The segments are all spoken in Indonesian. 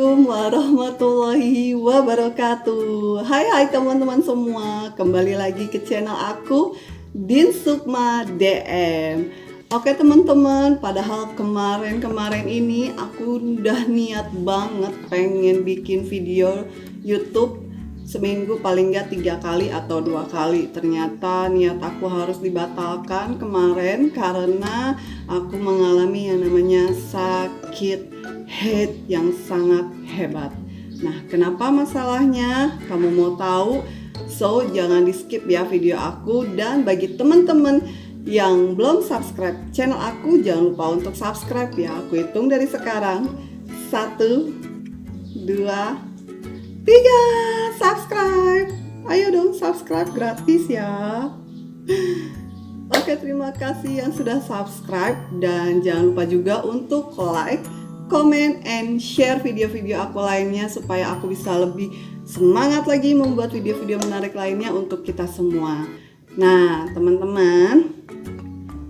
Assalamualaikum warahmatullahi wabarakatuh. Hai teman-teman semua, kembali lagi ke channel aku Din Sukma DM. Oke teman-teman, padahal kemarin ini aku udah niat banget pengen bikin video YouTube seminggu paling nggak 3 kali atau 2 kali. Ternyata niat aku harus dibatalkan kemarin karena aku mengalami yang namanya sakit head yang sangat hebat. Nah, kenapa masalahnya? Kamu mau tahu? So, jangan di skip ya video aku. Dan bagi teman-teman yang belum subscribe channel aku, jangan lupa untuk subscribe ya. Aku hitung dari sekarang. 1, 2, 3, subscribe. Ayo dong subscribe, gratis ya. Oke, terima kasih yang sudah subscribe. Dan jangan lupa juga untuk like, comment, and share video-video aku lainnya supaya aku bisa lebih semangat lagi membuat video-video menarik lainnya untuk kita semua. Nah, teman-teman,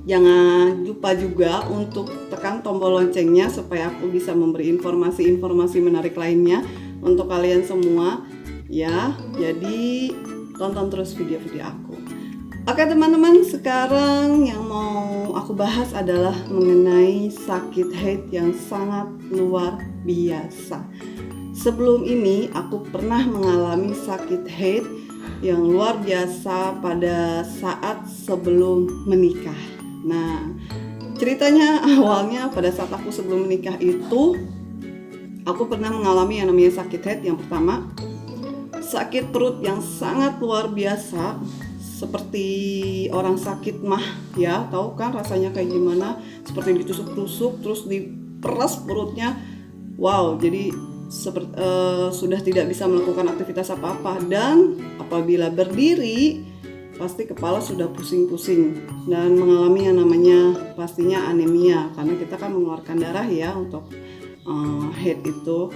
jangan lupa juga untuk tekan tombol loncengnya supaya aku bisa memberi informasi-informasi menarik lainnya untuk kalian semua ya. Jadi tonton terus video-video aku. Oke teman-teman, sekarang yang mau aku bahas adalah mengenai sakit head yang sangat luar biasa. Sebelum ini aku pernah mengalami sakit head yang luar biasa pada saat sebelum menikah. Nah, ceritanya awalnya pada saat aku sebelum menikah itu aku pernah mengalami yang namanya sakit head. Yang pertama, sakit perut yang sangat luar biasa, seperti orang sakit mah ya, tahu kan rasanya kayak gimana, seperti ditusuk-tusuk terus diperas perutnya. Wow, jadi sudah tidak bisa melakukan aktivitas apa-apa, dan apabila berdiri pasti kepala sudah pusing-pusing dan mengalami yang namanya pastinya anemia karena kita kan mengeluarkan darah ya untuk head itu.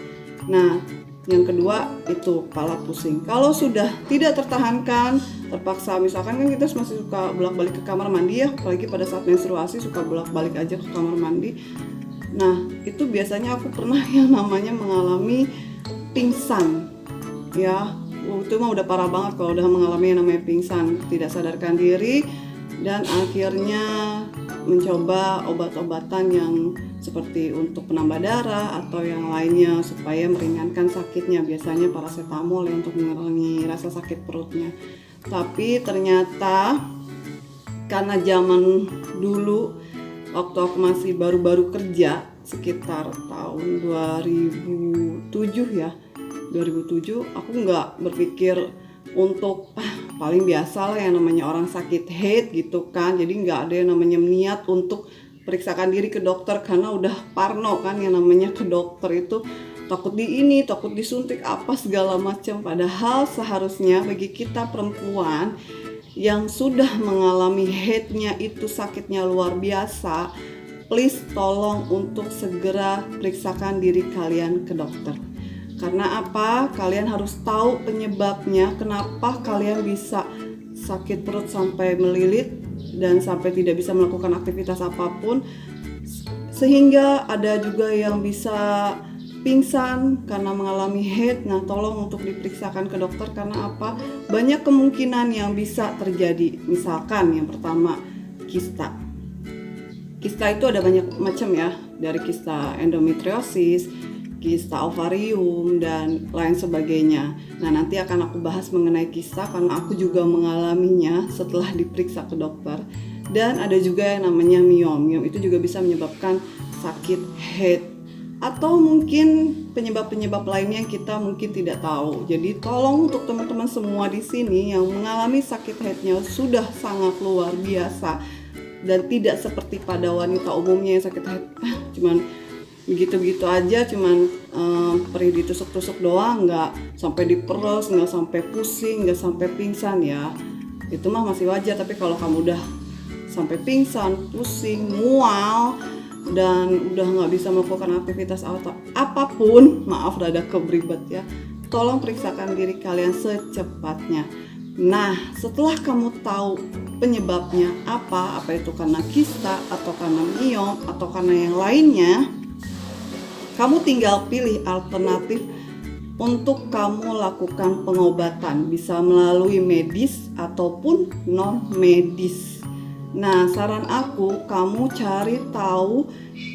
Nah, yang kedua itu kepala pusing. Kalau sudah tidak tertahankan, terpaksa, misalkan kan kita masih suka bolak-balik ke kamar mandi ya, apalagi pada saat menstruasi suka bolak-balik aja ke kamar mandi. Nah, itu biasanya aku pernah yang namanya mengalami pingsan ya. Itu mah udah parah banget kalau udah mengalami yang namanya pingsan, tidak sadarkan diri, dan akhirnya mencoba obat-obatan yang seperti untuk penambah darah atau yang lainnya supaya meringankan sakitnya, biasanya paracetamol ya untuk mengurangi rasa sakit perutnya. Tapi ternyata karena zaman dulu waktu aku masih baru-baru kerja sekitar tahun 2007 ya, 2007 aku nggak berpikir untuk paling biasa lah yang namanya orang sakit head gitu kan. Jadi nggak ada yang namanya niat untuk periksakan diri ke dokter karena udah parno kan yang namanya ke dokter itu, takut di ini, takut disuntik apa segala macam. Padahal seharusnya bagi kita perempuan yang sudah mengalami headnya itu sakitnya luar biasa, please tolong untuk segera periksakan diri kalian ke dokter. Karena apa? Kalian harus tahu penyebabnya, kenapa kalian bisa sakit perut sampai melilit dan sampai tidak bisa melakukan aktivitas apapun, sehingga ada juga yang bisa pingsan karena mengalami head. Nah, tolong untuk diperiksakan ke dokter karena apa? Banyak kemungkinan yang bisa terjadi. Misalkan yang pertama, kista. Kista itu ada banyak macam ya, dari kista endometriosis, kista ovarium, dan lain sebagainya. Nah, nanti akan aku bahas mengenai kista karena aku juga mengalaminya setelah diperiksa ke dokter. Dan ada juga yang namanya miom. Miom itu juga bisa menyebabkan sakit head atau mungkin penyebab-penyebab lainnya yang kita mungkin tidak tahu. Jadi tolong untuk teman-teman semua di sini yang mengalami sakit headnya sudah sangat luar biasa dan tidak seperti pada wanita umumnya yang sakit head cuman begitu-begitu aja, cuman perih ditusuk-tusuk doang, nggak sampai diperes, nggak sampai pusing, nggak sampai pingsan ya. Itu mah masih wajar. Tapi kalau kamu udah sampai pingsan, pusing, mual, dan udah nggak bisa melakukan aktivitas atau apapun, maaf rada keberibet ya, tolong periksakan diri kalian secepatnya. Nah, setelah kamu tahu penyebabnya apa itu karena kista atau karena miom atau karena yang lainnya, Kamu tinggal pilih alternatif untuk kamu lakukan pengobatan, bisa melalui medis ataupun non medis. Nah, saran aku, kamu cari tahu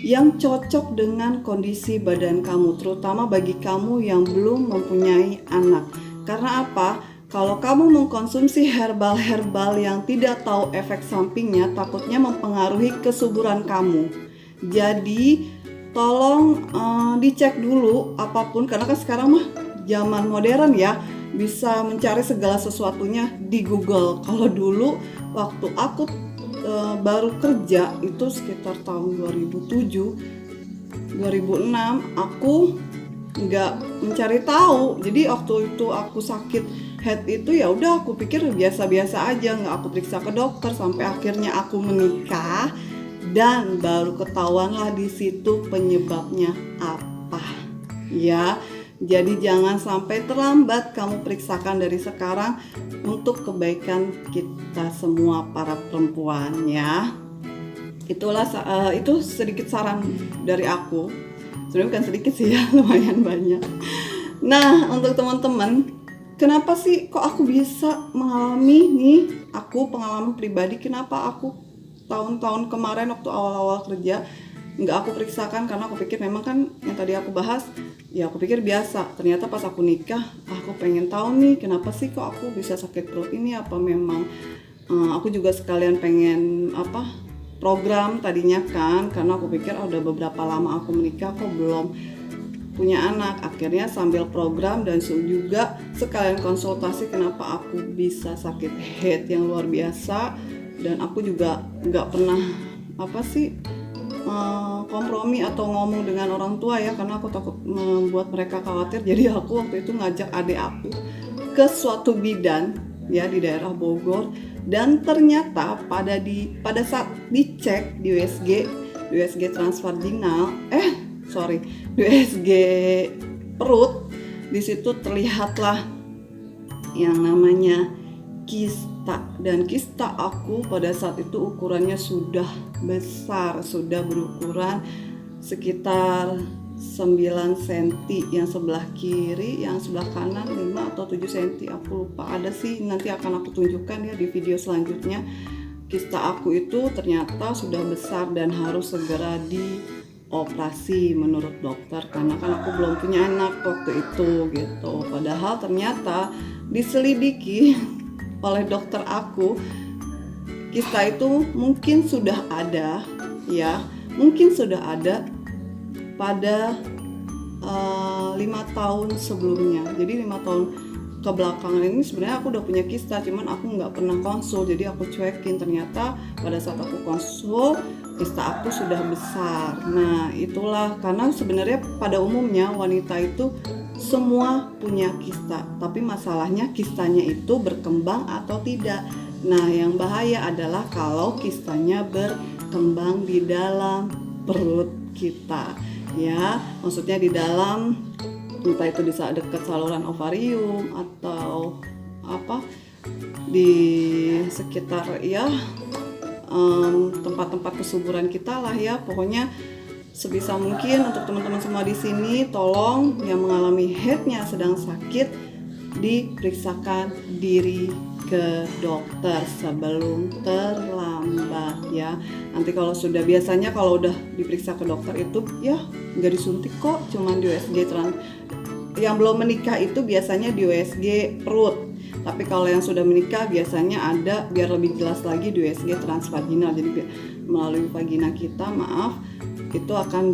yang cocok dengan kondisi badan kamu, terutama bagi kamu yang belum mempunyai anak. Karena apa? Kalau kamu mengkonsumsi herbal-herbal yang tidak tahu efek sampingnya, takutnya mempengaruhi kesuburan kamu. Jadi, tolong dicek dulu apapun, karena kan sekarang mah zaman modern ya, bisa mencari segala sesuatunya di Google. Kalau dulu waktu aku baru kerja itu sekitar tahun 2007 2006, aku nggak mencari tahu. Jadi waktu itu aku sakit head itu ya udah, aku pikir biasa-biasa aja, nggak aku periksa ke dokter sampai akhirnya aku menikah. Dan baru ketahuanlah di situ penyebabnya apa. Ya, jadi jangan sampai terlambat, kamu periksakan dari sekarang untuk kebaikan kita semua para perempuan ya. Itulah itu sedikit saran dari aku. Sebenarnya bukan sedikit sih ya, lumayan banyak. Nah, untuk teman-teman, kenapa sih kok aku bisa mengalami nih? Aku pengalaman pribadi, kenapa aku tahun-tahun kemarin waktu awal-awal kerja nggak aku periksakan, karena aku pikir memang kan yang tadi aku bahas ya, aku pikir biasa. Ternyata pas aku nikah, aku pengen tahu nih kenapa sih kok aku bisa sakit perut ini, apa memang aku juga sekalian pengen program tadinya kan, karena aku pikir udah beberapa lama aku menikah kok belum punya anak. Akhirnya sambil program dan juga sekalian konsultasi kenapa aku bisa sakit head yang luar biasa. Dan aku juga nggak pernah kompromi atau ngomong dengan orang tua ya, karena aku takut membuat mereka khawatir. Jadi aku waktu itu ngajak adik aku ke suatu bidan ya di daerah Bogor, dan ternyata pada saat dicek di USG transvaginal, di USG perut, di situ terlihatlah yang namanya kista. Dan kista aku pada saat itu ukurannya sudah besar, sudah berukuran sekitar 9 cm yang sebelah kiri, yang sebelah kanan 5 atau 7 cm, aku lupa. Ada sih, nanti akan aku tunjukkan ya di video selanjutnya. Kista aku itu ternyata sudah besar dan harus segera dioperasi menurut dokter, karena kan aku belum punya anak waktu itu gitu. Padahal ternyata diselidiki oleh dokter aku, kista itu mungkin sudah ada ya, mungkin sudah ada pada 5 tahun sebelumnya. Jadi 5 tahun kebelakangan ini sebenarnya aku udah punya kista, cuman aku nggak pernah konsul, jadi aku cuekin. Ternyata pada saat aku konsul, kista aku sudah besar. Nah itulah, karena sebenarnya pada umumnya wanita itu semua punya kista, tapi masalahnya kistanya itu berkembang atau tidak. Nah yang bahaya adalah kalau kistanya berkembang di dalam perut kita ya, maksudnya di dalam, entah itu di dekat saluran ovarium atau di sekitar ya tempat-tempat kesuburan kita lah ya. Pokoknya sebisa mungkin untuk teman-teman semua di sini, tolong yang mengalami headnya sedang sakit, diperiksakan diri ke dokter sebelum terlambat ya. Nanti kalau sudah, biasanya kalau udah diperiksa ke dokter itu ya nggak disuntik kok, cuman di USG yang belum menikah itu biasanya di USG perut. Tapi kalau yang sudah menikah biasanya ada, biar lebih jelas lagi, di USG transvaginal. Jadi melalui vagina kita, itu akan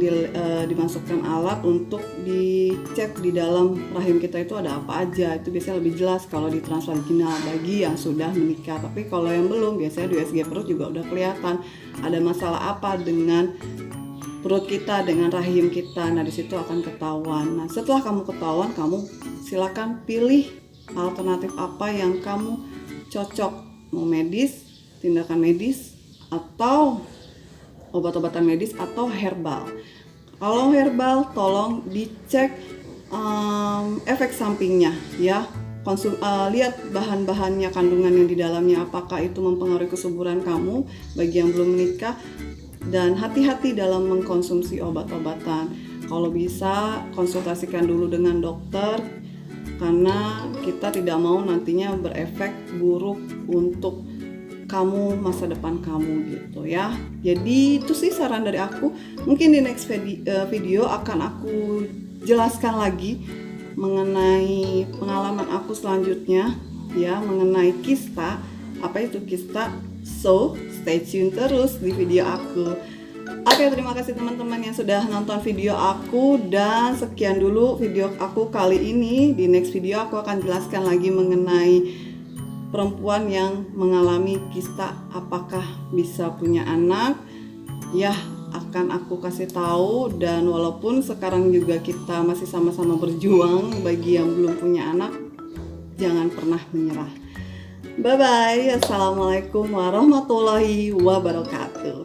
dimasukkan alat untuk dicek di dalam rahim kita itu ada apa aja. Itu biasanya lebih jelas kalau di transvaginal bagi yang sudah menikah. Tapi kalau yang belum, biasanya di USG perut juga udah kelihatan ada masalah apa dengan perut kita, dengan rahim kita. Nah di situ akan ketahuan. Nah setelah kamu ketahuan, kamu silakan pilih alternatif apa yang kamu cocok, mau medis, tindakan medis, atau obat-obatan medis, atau herbal. Kalau herbal, tolong dicek efek sampingnya ya. Lihat bahan-bahannya, kandungan yang di dalamnya, apakah itu mempengaruhi kesuburan kamu bagi yang belum menikah. Dan hati-hati dalam mengkonsumsi obat-obatan. Kalau bisa konsultasikan dulu dengan dokter, karena kita tidak mau nantinya berefek buruk untuk kamu, masa depan kamu gitu ya. Jadi itu sih saran dari aku. Mungkin di next video akan aku jelaskan lagi mengenai pengalaman aku selanjutnya ya, mengenai kista. Apa itu kista? So stay tune terus di video aku. Oke, terima kasih teman-teman yang sudah nonton video aku, dan sekian dulu video aku kali ini. Di next video aku akan jelaskan lagi mengenai perempuan yang mengalami kista, apakah bisa punya anak ya, akan aku kasih tahu. Dan walaupun sekarang juga kita masih sama-sama berjuang, bagi yang belum punya anak jangan pernah menyerah. Bye bye. Assalamualaikum warahmatullahi wabarakatuh.